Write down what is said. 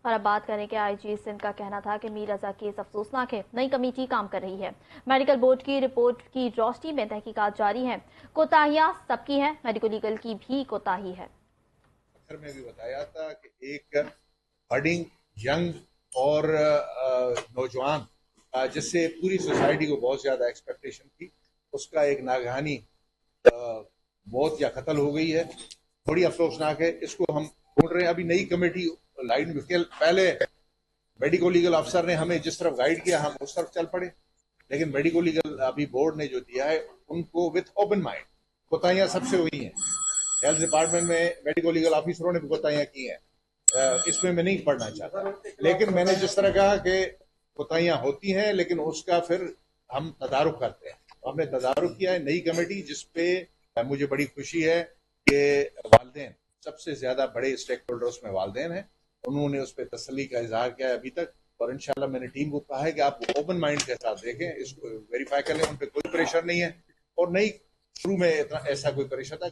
اور اب بات کریں کہ آئی جی سندھ کا کہنا تھا کہ میر رضا کیس افسوسناک ہے، نئی کمیٹی کام کر رہی ہے، میڈیکل بورڈ کی رپورٹ کی روشنی میں تحقیقات جاری ہیں، کوتاہیاں سب کی ہیں، میڈیکل لیگل کی بھی کوتاہی ہے۔ میں بھی بتایا تھا کہ ایک بڈنگ ینگ اور نوجوان جس سے پوری سوسائٹی کو بہت زیادہ ایکسپیکٹیشن تھی، اس کا ایک ناگہانی موت یا قتل ہو گئی ہے، بڑی افسوسناک ہے۔ اس کو ہم ڈھونڈ رہے ہیں، ابھی نئی کمیٹی لائن میں، پہلے میڈیکل لیگل افسر نے ہمیں جس طرف گائیڈ کیا ہم اس طرف چل پڑے، لیکن میڈیکل لیگل ابھی بورڈ نے جو دیا ہے ان کو وتھ اوپن مائنڈ، کوتاہیاں سب سے ہوئی ہیں، ہیلتھ ڈپارٹمنٹ میں میڈیکل لیگل آفیسروں نے بھی کوتاہیاں کی ہیں، اس میں نہیں پڑھنا چاہتا، لیکن میں نے جس طرح کہا کہ کوتاہیاں ہوتی ہیں لیکن اس کا پھر ہم تدارک کرتے ہیں، ہم نے تدارک کیا ہے نئی کمیٹی، جس پہ مجھے بڑی خوشی ہے کہ والدین سب سے زیادہ بڑے اسٹیک ہولڈر اس میں والدین ہیں، انہوں نے اس پہ تسلی کا اظہار کیا ہے ابھی تک، اور انشاءاللہ میں نے ٹیم کو کہا ہے کہ آپ اوپن مائنڈ کے ساتھ دیکھیں، اس کو ویریفائی کر لیں، ان پہ کوئی پریشر نہیں ہے، اور نہیں شروع میں ایسا کوئی پریشر تھا۔